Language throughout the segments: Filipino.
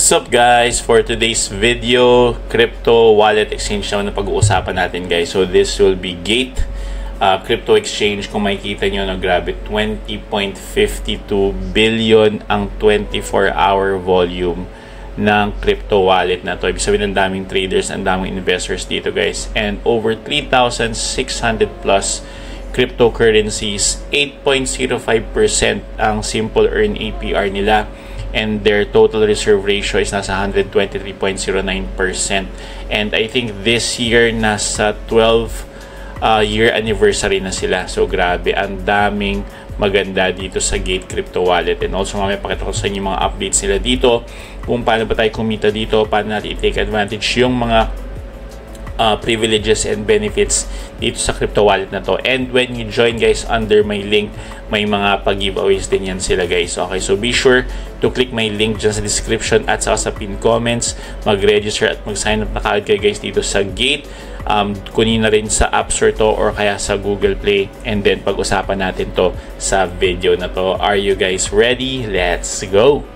What's up guys? For today's video, crypto wallet exchange naman na pag-uusapan natin guys. So this will be Gate crypto exchange. Kung makikita nyo, grabe 20.52 billion ang 24-hour volume ng crypto wallet na to. Ibig sabihin, ang daming traders, ang daming investors dito guys. And over 3,600 plus cryptocurrencies, 8.05% ang simple earn APR nila. And their total reserve ratio is nasa 123.09%. And I think this year nasa 12 year anniversary na sila. So grabe, ang daming maganda dito sa Gate Crypto Wallet. And also mamaya pakita ko sa inyo mga updates nila dito, kung paano ba tayo kumita dito, paano natin i-take advantage yung mga privileges and benefits dito sa crypto wallet na to. And when you join guys, under my link, may mga pag-giveaways din yan sila guys. Okay, so be sure to click my link dyan sa description at saka sa pin comments. Mag-register at mag-sign up na kaagad kayo guys dito sa Gate. Kunin na rin sa App Store to or kaya sa Google Play. And then pag-usapan natin to sa video na to. Are you guys ready? Let's go!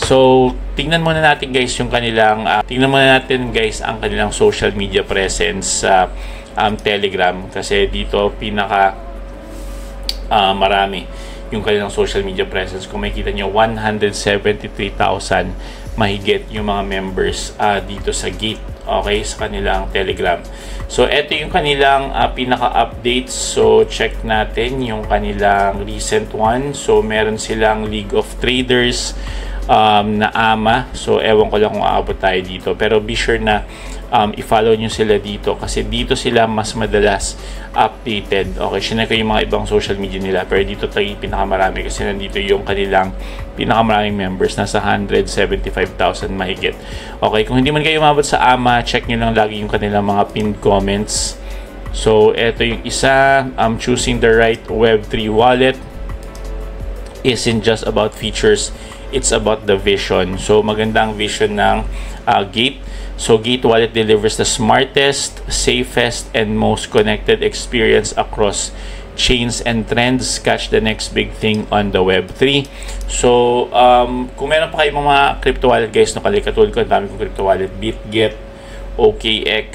So, tingnan muna natin guys yung kanilang ang kanilang social media presence sa Telegram, kasi dito pinaka marami yung kanilang social media presence. Kung makikita nyo, 173,000 mahigit yung mga members dito sa Gate, okay, sa kanilang Telegram. So, eto yung kanilang pinaka-updates. So, check natin yung kanilang recent one. So, meron silang League of Traders na AMA. So, ewan ko lang kung aabot tayo dito. Pero be sure na i-follow nyo sila dito kasi dito sila mas madalas updated. Okay, sinake ko yung mga ibang social media nila. Pero dito tayo pinakamarami kasi nandito yung kanilang pinakamaraming members. Nasa 175,000 mahigit. Okay, kung hindi man kayo umabot sa AMA, check nyo lang lagi yung kanilang mga pinned comments. So, eto yung isa. Choosing the right Web3 wallet isn't just about features, it's about the vision. So, magandang vision ng Gate. So, Gate Wallet delivers the smartest, safest, and most connected experience across chains and trends. Catch the next big thing on the Web3. So, kung meron pa kayong mga crypto wallet guys, no, katulad ko, ang dami kong crypto wallet, BitGet, OKX,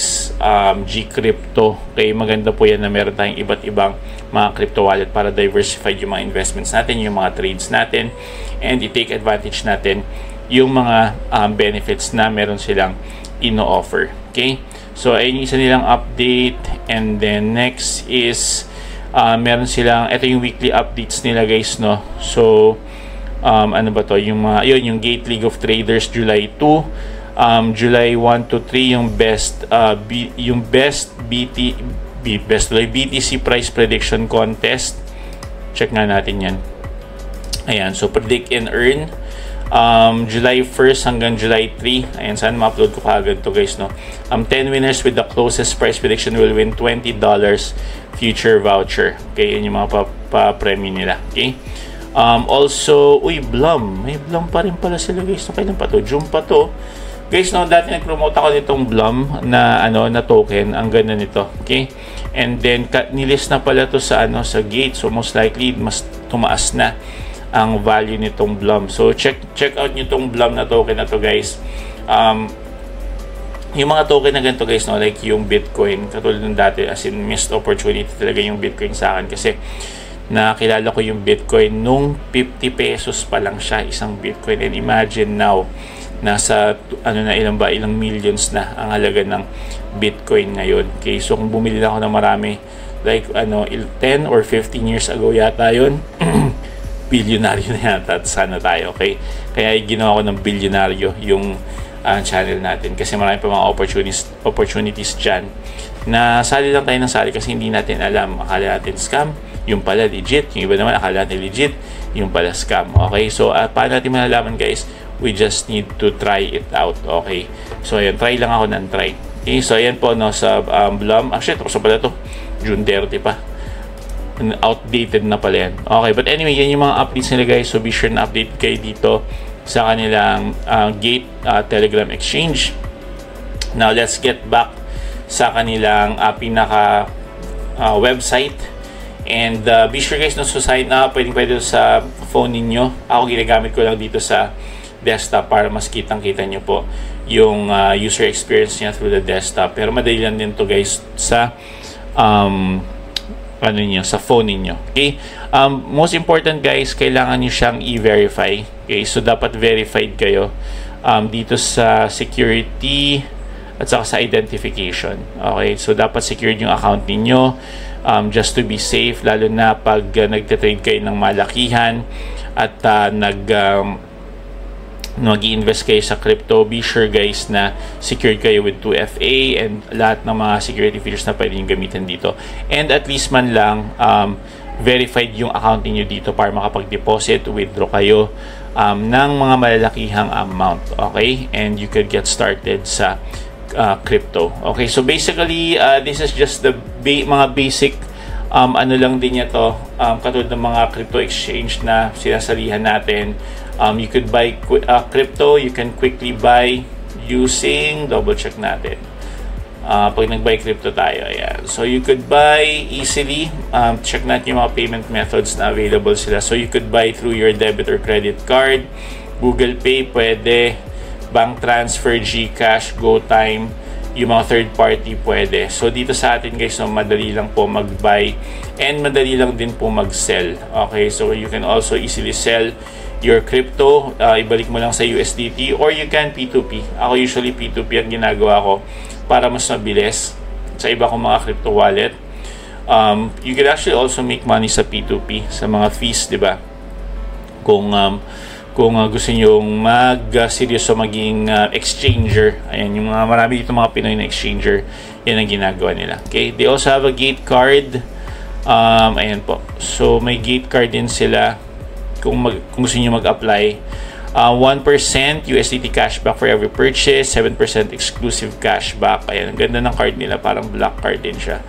Gcrypto. Okay, maganda po yan na meron tayong iba't ibang mga crypto wallet para diversify yung mga investments natin, yung mga trades natin, and i-take advantage natin yung mga benefits na meron silang ino-offer. Okay, so ayun yung isa nilang update. And then next is meron silang, ito yung weekly updates nila guys, no. So ano ba to, yung mga yung Gate League of Traders July 2, July 1 to 3 yung best BTC price prediction contest. Check nga natin yan. Ayan, so predict and earn July 1st hanggang July 3. Ayan, sana ma-upload ko kagad to guys, no. 10 winners with the closest price prediction will win $20 future voucher. Okay, yun yung mga pa-premium nila. Okay, also, Blum, may Blum pa rin pala sila guys. So, kailan pa to? June pa to guys, no. Dati nag-promote ako nitong Blum na na token. Ang ganda nito. Okay, and then nilist na pala to sa sa Gate. So most likely mas tumaas na ang value nitong Blum. So check out nyo itong Blum na token na to guys. Yung mga token na ganito guys, no, like yung Bitcoin, katulad ng dati, as in missed opportunity talaga yung Bitcoin sa akin kasi nakilala ko yung Bitcoin nung 50 pesos pa lang siya isang Bitcoin. And imagine now, nasa ilang millions na ang halaga ng Bitcoin ngayon. Okay, so kung bumili na ako ng marami, like 10 or 15 years ago yata yun, bilyonaryo na yata sana tayo. Okay, kaya ginawa ko ng bilyonaryo yung channel natin kasi marami pa mga opportunities dyan na sali lang tayo ng sali kasi hindi natin alam. Akala natin scam, yung pala legit. Yung iba naman akala natin legit, yung pala scam. Okay, so paano natin malalaman guys? We just need to try it out. Okay, so ayan, try lang ako ng try. Okay, so ayan po, no, sa Blum. Actually, tapos pala to, June 30 pa. Outdated na pala yan. Okay, but anyway, yan yung mga updates nila guys. So be sure na update kayo dito sa kanilang Gate Telegram Exchange. Now, let's get back sa kanilang pinaka website. And be sure guys, no, so sign up, pwede sa phone ninyo. Ako ginagamit ko lang dito sa desktop para mas kitang-kita nyo po yung user experience niya through the desktop. Pero madali lang din to guys sa sa phone ninyo. Okay? Most important guys, kailangan nyo siyang i-verify. Okay? So dapat verified kayo dito sa security at saka sa identification. Okay? So dapat secured yung account ninyo just to be safe, lalo na pag nagte-trade kayo ng malakihan at mag-i-invest kayo sa crypto. Be sure guys na secured kayo with 2FA and lahat ng mga security features na pwede nyo gamitin dito. And at least man lang verified yung account niyo dito para makapag-deposit, withdraw kayo ng mga malalakihang amount. Okay? And you could get started sa crypto. Okay? So basically, this is just the mga basic ano lang din niya to, katulad ng mga crypto exchange na sinasalihan natin. You could buy crypto, you can quickly buy using, double check natin. Pag nag-buy crypto tayo, ayan. So you could buy easily, check natin yung mga payment methods na available sila. So you could buy through your debit or credit card, Google Pay, pwede, bank transfer, GCash, GoTime, yung mga third party pwede. So dito sa atin guys, so madali lang po mag-buy and madali lang din po mag-sell. Okay, so you can also easily sell your crypto, ibalik mo lang sa USDT, or you can P2P. Ako usually P2P ang ginagawa ko para mas mabilis sa iba kong mga crypto wallet. You can actually also make money sa P2P, sa mga fees, di ba? Kung gusto nyo mag-seryoso maging exchanger, ayan, yung mga marami dito mga Pinoy na exchanger, yan ang ginagawa nila. Okay, they also have a gate card. Ayan po, so may gate card din sila kung gusto nyo mag-apply. 1% USDT cashback for every purchase, 7% exclusive cashback. Ayan, ang ganda ng card nila, parang black card din siya.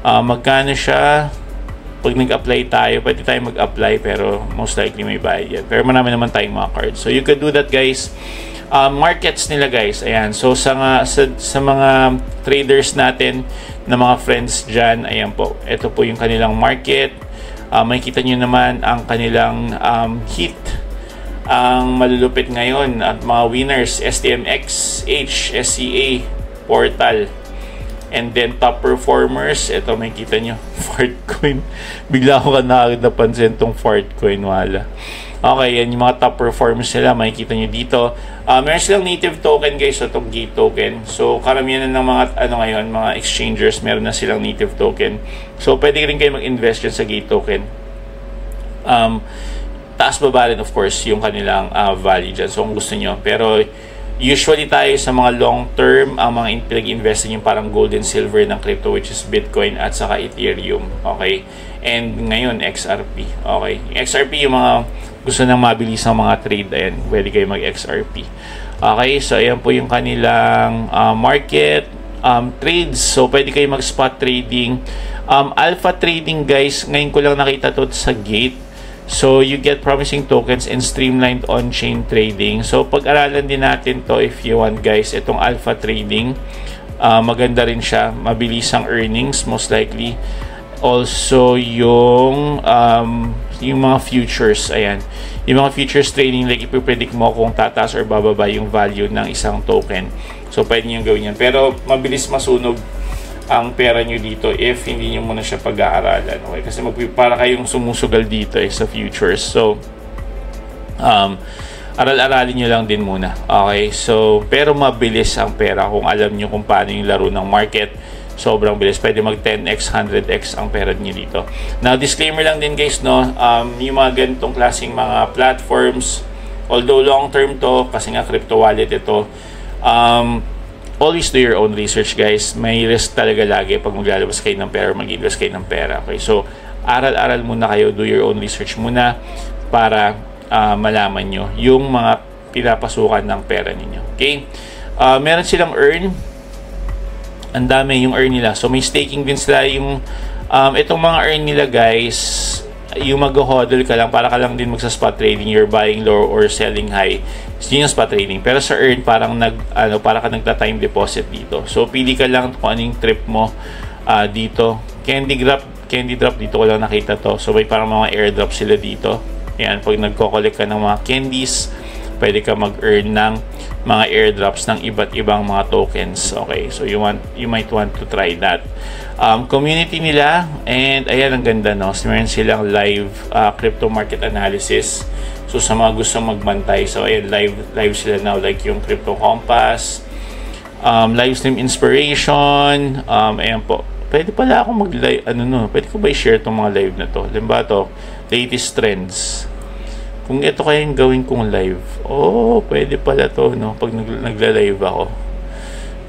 Magkano siya? Pag nag-apply tayo, pwede tayo mag-apply, pero most likely may bayad yan. Pero marami naman tayong mga cards. So you could do that guys. Markets nila guys, ayan. So sa mga traders natin na mga friends dyan, ayan po. Ito po yung kanilang market. Makikita nyo naman ang kanilang hit, ang malulupit ngayon at mga winners, STMX, SCA, Portal. And then top performers, ito makikita nyo, Fartcoin. Bigla ko napansin itong Fartcoin, wala. Okay, yan yung mga top performers nila, makikita nyo dito. Meron silang native token guys, so itong Gate token. So karamihan ng mga ngayon, mga exchangers, meron na silang native token. So pwede rin kayo mag-invest dyan sa Gate token. Taas baba rin of course yung kanilang value dyan, so kung gusto nyo. Pero usually tayo sa mga long term, ang mga pinag-invest yung parang gold and silver ng crypto, which is Bitcoin at saka Ethereum. Okay, and ngayon XRP. Okay, XRP yung mga gusto nang mabilis ng mga trade, ayan, pwede kayo mag XRP. Okay, so ayan po yung kanilang market trades. So pwede kayo mag spot trading, alpha trading guys. Ngayon ko lang nakita to sa Gate. So you get promising tokens and streamlined on-chain trading. So pag-aralan din natin to if you want guys, itong alpha trading. Maganda rin siya, mabilis ang earnings most likely. Also yung mga futures, ayan. Yung mga futures trading, like ipipredict mo kung tataas or bababa yung value ng isang token. So pwede nyo gawin yan. Pero mabilis masunog ang pera nyo dito if hindi nyo muna siya pag-aaralan. Okay? Kasi para kayong sumusugal dito sa futures. So aral-aralin nyo lang din muna. Okay? So pero mabilis ang pera kung alam nyo kung paano yung laro ng market. Sobrang bilis. Pwede mag 10x, 100x ang pera nyo dito. Now, disclaimer lang din guys, no? Yung mga ganitong klaseng mga platforms, although long term to, kasi nga crypto wallet ito, always do your own research guys. May risk talaga lagi pag maglalabas kayo ng pera, mag-invest kayo ng pera. Okay? So, aral-aral muna kayo, do your own research muna para malaman nyo yung mga pinapasukan ng pera ninyo. Okay? Meron silang earn. Ang dami yung earn nila. So may staking din sila. Yung itong mga earn nila guys, yung mag-hodl ka lang, para ka lang din magsa-spot trading, you're buying low or selling high, yun yung spot trading. Pero sa earn, parang para ka nagta-time deposit dito. So pili ka lang kung anong trip mo dito. Candy drop dito ko lang nakita to. So may parang mga airdrop sila dito. Ayan, pag nagko-collect ka ng mga candies, pwede ka mag-earn ng mga airdrops ng iba't ibang mga tokens. Okay, so you might want to try that. Community nila, and ayan, ang ganda, no? So, meron silang live crypto market analysis. So sa mga gusto magbantay, so ayan, live sila now, like yung Crypto Compass, live stream inspiration, ayan po. Pwede pala ako mag-live, pwede ko ba i-share itong mga live na to? Limba to, latest trends. Kung ito kaya yung gawin kong live, pwede pala to, no? Pag nagla-live ako,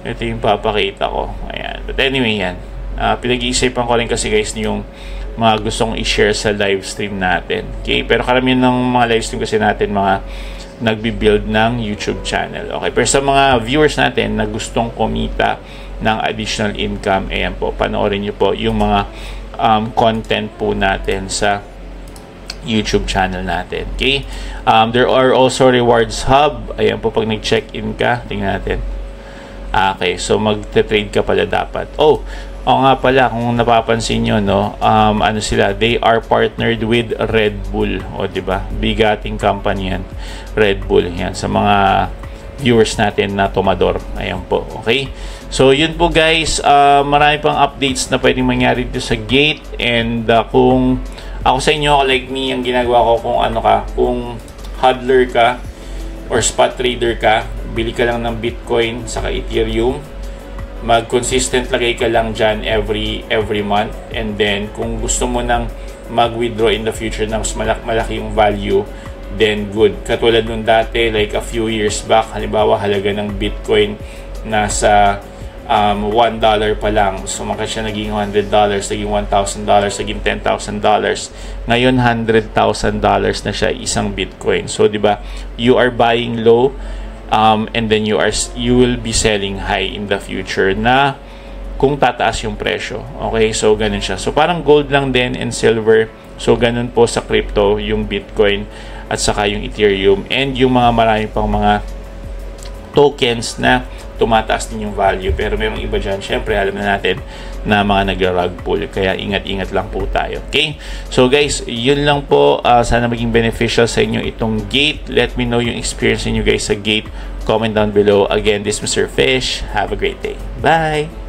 ito yung papakita ko. Ayan. But anyway, yan. Pinag-iisipan ko rin kasi guys yung mga gustong i-share sa live stream natin. Okay? Pero karamihan ng mga live stream kasi natin, mga nagbi-build ng YouTube channel. Okay? Pero sa mga viewers natin na gustong kumita ng additional income, ayan po, panoorin nyo po yung mga content po natin sa YouTube channel natin. Okay? There are also rewards hub. Ayan po, pag nag-check-in ka, tingnan natin. Okay, so mag-trade ka pala dapat. Oo nga pala, kung napapansin nyo, no, ano sila, they are partnered with Red Bull. Diba? Bigating company yan. Red Bull. Yan, sa mga viewers natin na tomador. Ayan po. Okay? So, yun po guys. Marami pang updates na pwedeng mangyari dito sa Gate. And kung ako sa inyo, like me, ang ginagawa ko, kung hodler ka or spot trader ka, bili ka lang ng Bitcoin saka Ethereum, mag-consistent lagay ka lang dyan every month, and then kung gusto mo nang mag-withdraw in the future ng malaki yung value, then good. Katulad nung dati, like a few years back, halimbawa halaga ng Bitcoin nasa $1 pa lang, so maka siya naging $100, naging $1,000, naging $10,000. Ngayon $100,000 na siya isang Bitcoin. So 'di ba, you are buying low, and then you will be selling high in the future na kung tataas yung presyo. Okay, so ganun siya. So parang gold lang din and silver. So ganun po sa crypto, yung Bitcoin at saka yung Ethereum and yung mga marami pang mga tokens na tumataas din yung value. Pero mayroong iba dyan, syempre alam na natin na mga nagra-rug pull, kaya ingat-ingat lang po tayo. Okay, so guys, yun lang po. Sana maging beneficial sa inyo itong Gate. Let me know yung experience niyo guys sa Gate. Comment down below. Again, this is Mr. Fish. Have a great day. Bye!